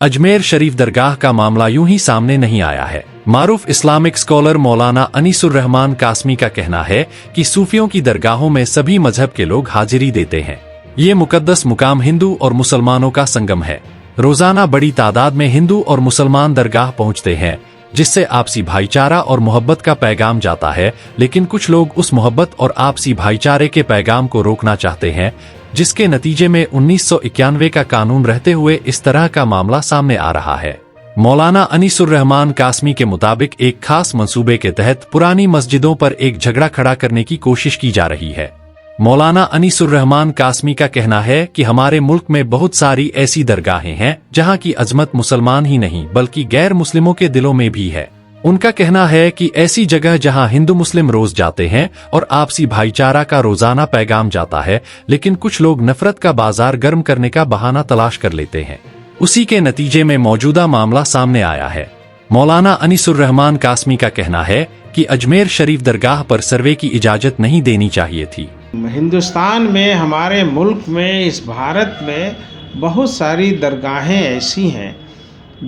अजमेर शरीफ दरगाह का मामला यूं ही सामने नहीं आया है। मारूफ इस्लामिक स्कॉलर मौलाना अनीसुर रहमान कासमी का कहना है कि सूफियों की दरगाहों में सभी मजहब के लोग हाजिरी देते हैं। ये मुकद्दस मुकाम हिंदू और मुसलमानों का संगम है। रोजाना बड़ी तादाद में हिंदू और मुसलमान दरगाह पहुंचते हैं, जिससे आपसी भाईचारा और मोहब्बत का पैगाम जाता है। लेकिन कुछ लोग उस मोहब्बत और आपसी भाईचारे के पैगाम को रोकना चाहते हैं, जिसके नतीजे में 1991 का कानून रहते हुए इस तरह का मामला सामने आ रहा है। मौलाना अनीसुर रहमान कासमी के मुताबिक एक खास मंसूबे के तहत पुरानी मस्जिदों पर एक झगड़ा खड़ा करने की कोशिश की जा रही है। मौलाना अनीसुर रहमान कासमी का कहना है कि हमारे मुल्क में बहुत सारी ऐसी दरगाहें हैं जहां की अजमत मुसलमान ही नहीं बल्कि गैर मुस्लिमों के दिलों में भी है। उनका कहना है कि ऐसी जगह जहां हिंदू मुस्लिम रोज जाते हैं और आपसी भाईचारा का रोजाना पैगाम जाता है, लेकिन कुछ लोग नफरत का बाजार गर्म करने का बहाना तलाश कर लेते हैं। उसी के नतीजे में मौजूदा मामला सामने आया है। मौलाना अनीसुर रहमान कासमी का कहना है कि अजमेर शरीफ दरगाह पर सर्वे की इजाजत नहीं देनी चाहिए थी। हिंदुस्तान में, हमारे मुल्क में, इस भारत में बहुत सारी दरगाहें ऐसी हैं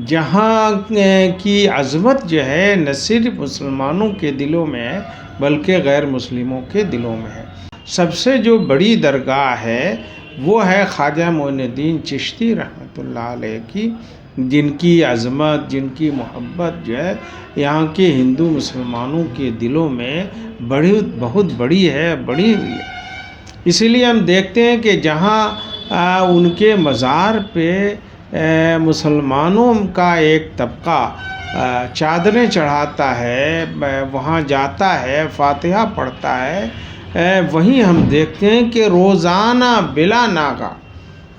जहाँ की अज़मत जो है न सिर्फ मुसलमानों के दिलों में है बल्कि गैर मुस्लिमों के दिलों में है। सबसे जो बड़ी दरगाह है वो है ख्वाजा मोइनुद्दीन चिश्ती रहमतुल्लाह अलैह की, जिनकी अज़मत, जिनकी मोहब्बत जो है यहाँ के हिंदू मुसलमानों के दिलों में बहुत बड़ी है, बड़ी हुई है। इसीलिए हम देखते हैं कि जहाँ उनके मज़ार पे मुसलमानों का एक तबका चादरें चढ़ाता है, वहाँ जाता है, फातिहा पढ़ता है, वहीं हम देखते हैं कि रोज़ाना बिला नागा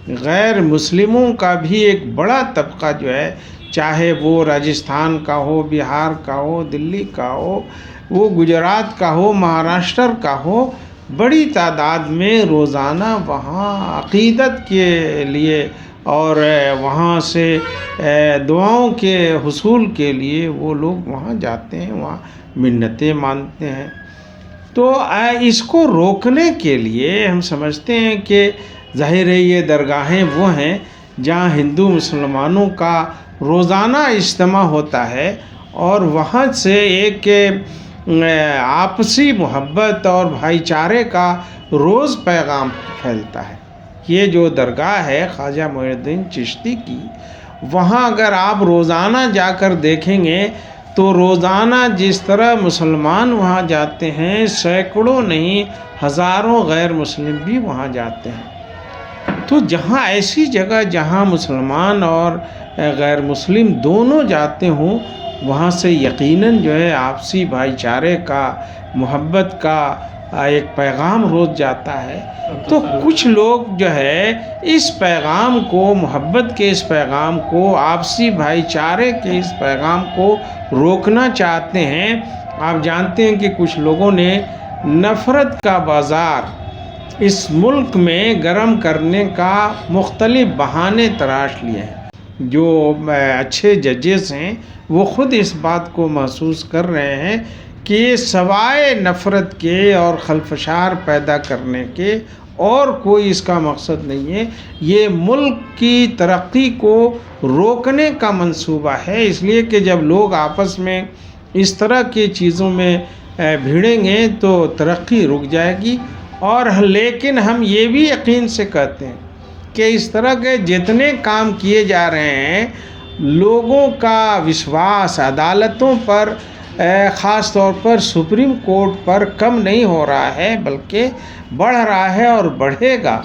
गैर मुस्लिमों का भी एक बड़ा तबका जो है, चाहे वो राजस्थान का हो, बिहार का हो, दिल्ली का हो, वो गुजरात का हो, महाराष्ट्र का हो, बड़ी तादाद में रोज़ाना वहाँ अक़ीदत के लिए और वहाँ से दुआओं के हुसूल के लिए वो लोग वहाँ जाते हैं, वहाँ मिन्नतें मानते हैं। तो इसको रोकने के लिए हम समझते हैं कि ज़ाहिर है ये दरगाहें वो हैं जहाँ हिंदू मुसलमानों का रोज़ाना इज्तिमा होता है और वहाँ से एक आपसी मोहब्बत और भाईचारे का रोज़ पैगाम फैलता है। ये जो दरगाह है ख्वाजा मोइनुद्दीन चिश्ती की, वहाँ अगर आप रोज़ाना जाकर देखेंगे तो रोज़ाना जिस तरह मुसलमान वहाँ जाते हैं, सैकड़ों नहीं हज़ारों गैर मुस्लिम भी वहाँ जाते हैं। तो जहाँ ऐसी जगह जहाँ मुसलमान और गैर मुस्लिम दोनों जाते हों, वहाँ से यकीनन जो है आपसी भाईचारे का, मोहब्बत का एक पैगाम रोज़ जाता है। तो कुछ लोग जो है इस पैगाम को, मोहब्बत के इस पैगाम को, आपसी भाईचारे के इस पैगाम को रोकना चाहते हैं। आप जानते हैं कि कुछ लोगों ने नफ़रत का बाज़ार इस मुल्क में गर्म करने का मुख्तलिफ बहाने तराश लिए हैं। जो अच्छे जजेस हैं वो ख़ुद इस बात को महसूस कर रहे हैं कि सवाए नफ़रत के और खलफशार पैदा करने के और कोई इसका मकसद नहीं है। ये मुल्क की तरक्की को रोकने का मंसूबा है, इसलिए कि जब लोग आपस में इस तरह की चीज़ों में भिड़ेंगे तो तरक्की रुक जाएगी। और लेकिन हम ये भी यकीन से कहते हैं कि इस तरह के जितने काम किए जा रहे हैं, लोगों का विश्वास अदालतों पर, ख़ास तौर पर सुप्रीम कोर्ट पर कम नहीं हो रहा है बल्कि बढ़ रहा है और बढ़ेगा।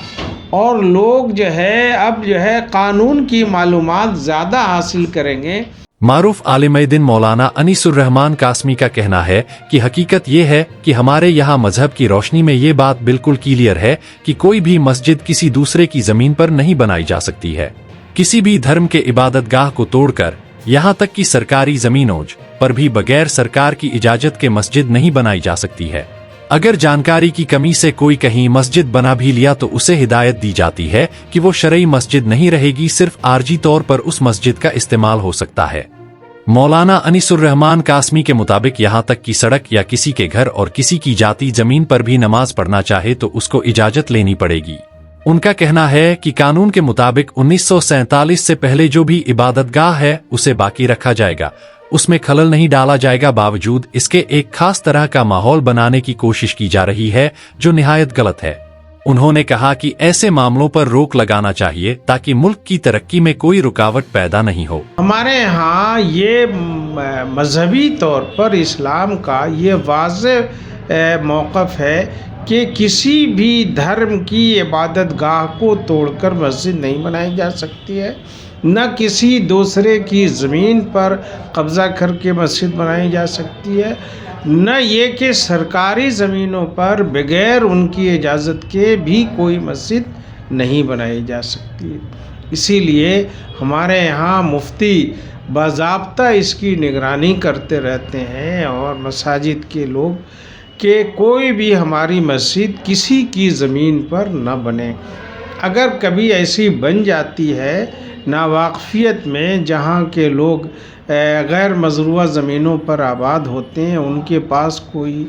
और लोग जो है अब जो है कानून की मालूमात ज़्यादा हासिल करेंगे। मारूफ आलिम दिन मौलाना अनीसुर रहमान कासमी का कहना है कि हकीकत ये है कि हमारे यहाँ मजहब की रोशनी में ये बात बिल्कुल क्लियर है कि कोई भी मस्जिद किसी दूसरे की जमीन पर नहीं बनाई जा सकती है। किसी भी धर्म के इबादतगाह को तोड़कर यहाँ तक कि सरकारी जमीनों पर भी बगैर सरकार की इजाजत के मस्जिद नहीं बनाई जा सकती है। अगर जानकारी की कमी से कोई कहीं मस्जिद बना भी लिया तो उसे हिदायत दी जाती है कि वो शरई मस्जिद नहीं रहेगी, सिर्फ आर्जी तौर पर उस मस्जिद का इस्तेमाल हो सकता है। मौलाना अनीसुर रहमान कासमी के मुताबिक यहाँ तक कि सड़क या किसी के घर और किसी की जाती जमीन पर भी नमाज पढ़ना चाहे तो उसको इजाजत लेनी पड़ेगी। ان کا کہنا ہے کہ قانون کے مطابق 1947 سے پہلے جو بھی عبادت گاہ ہے اسے باقی رکھا جائے گا، اس میں خلل نہیں ڈالا جائے گا، باوجود اس کے ایک خاص طرح کا ماحول بنانے کی کوشش کی جا رہی ہے جو نہایت غلط ہے۔ انہوں نے کہا کہ ایسے معاملوں پر روک لگانا چاہیے تاکہ ملک کی ترقی میں کوئی رکاوٹ پیدا نہیں ہو۔ ہمارے ہاں یہ مذہبی طور پر اسلام کا یہ واضح موقف ہے کہ کسی بھی دھرم کی عبادت گاہ کو توڑ کر مسجد نہیں بنائی جا سکتی ہے، نہ کسی دوسرے کی زمین پر قبضہ کر کے مسجد بنائی جا سکتی ہے، نہ یہ کہ سرکاری زمینوں پر بغیر ان کی اجازت کے بھی کوئی مسجد نہیں بنائی جا سکتی۔ اسی لیے ہمارے یہاں مفتی باضابطہ اس کی نگرانی کرتے رہتے ہیں اور مساجد کے لوگ کہ کوئی بھی ہماری مسجد کسی کی زمین پر نہ بنے۔ اگر کبھی ایسی بن جاتی ہے ناواقفیت میں، جہاں کے لوگ غیر مزروعہ زمینوں پر آباد ہوتے ہیں، ان کے پاس کوئی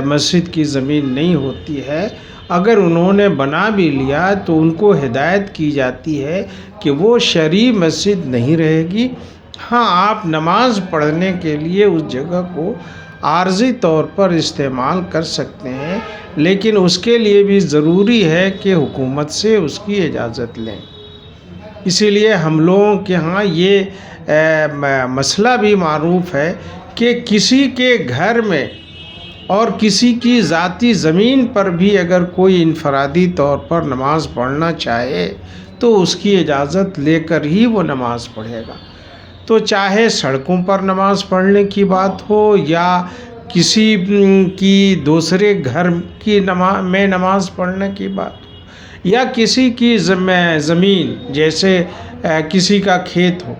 مسجد کی زمین نہیں ہوتی ہے، اگر انہوں نے بنا بھی لیا تو ان کو ہدایت کی جاتی ہے کہ وہ شرعی مسجد نہیں رہے گی۔ ہاں، آپ نماز پڑھنے کے لیے اس جگہ کو عارضی طور پر استعمال کر سکتے ہیں، لیکن اس کے لیے بھی ضروری ہے کہ حکومت سے اس کی اجازت لیں۔ اسی لیے ہم لوگوں کے ہاں یہ مسئلہ بھی معروف ہے کہ کسی کے گھر میں اور کسی کی ذاتی زمین پر بھی اگر کوئی انفرادی طور پر نماز پڑھنا چاہے تو اس کی اجازت لے کر ہی وہ نماز پڑھے گا۔ تو چاہے سڑکوں پر نماز پڑھنے کی بات ہو یا کسی کی دوسرے گھر کی میں نماز پڑھنے کی بات ہو، یا کسی کی زمین جیسے کسی کا کھیت ہو،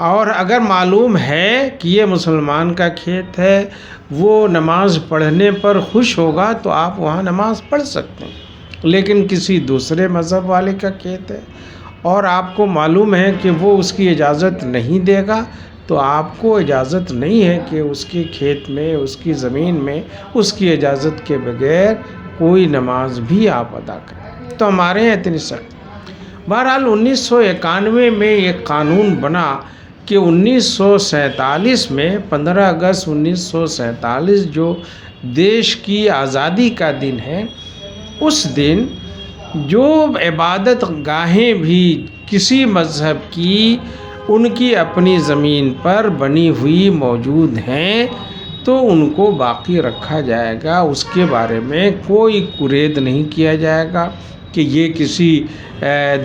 اور اگر معلوم ہے کہ یہ مسلمان کا کھیت ہے، وہ نماز پڑھنے پر خوش ہوگا تو آپ وہاں نماز پڑھ سکتے ہیں۔ لیکن کسی دوسرے مذہب والے کا کھیت ہے اور آپ کو معلوم ہے کہ وہ اس کی اجازت نہیں دے گا، تو آپ کو اجازت نہیں ہے کہ اس کے کھیت میں، اس کی زمین میں اس کی اجازت کے بغیر کوئی نماز بھی آپ ادا کریں۔ تو ہمارے یہاں اتنی سخت۔ بہرحال 1991 میں ایک قانون بنا کہ 1947 میں 15 اگست 1947 جو دیش کی آزادی کا دن ہے، اس دن جو عبادت گاہیں بھی کسی مذہب کی ان کی اپنی زمین پر بنی ہوئی موجود ہیں تو ان کو باقی رکھا جائے گا، اس کے بارے میں کوئی کرید نہیں کیا جائے گا کہ یہ کسی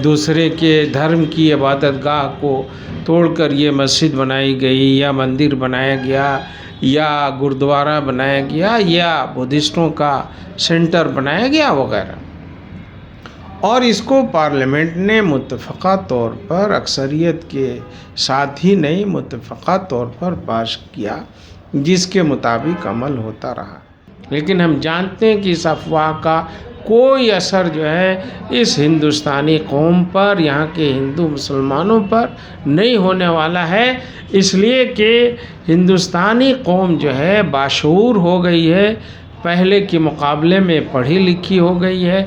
دوسرے کے دھرم کی عبادت گاہ کو توڑ کر یہ مسجد بنائی گئی یا مندر بنایا گیا یا گردوارہ بنایا گیا یا بدھسٹوں کا سینٹر بنایا گیا وغیرہ۔ اور اس کو پارلیمنٹ نے متفقہ طور پر اکثریت کے ساتھ ہی نہیں، متفقہ طور پر پاس کیا، جس کے مطابق عمل ہوتا رہا۔ لیکن ہم جانتے ہیں کہ اس افواہ کا کوئی اثر جو ہے اس ہندوستانی قوم پر، یہاں کے ہندو مسلمانوں پر نہیں ہونے والا ہے، اس لیے کہ ہندوستانی قوم جو ہے باشعور ہو گئی ہے، پہلے کے مقابلے میں پڑھی لکھی ہو گئی ہے۔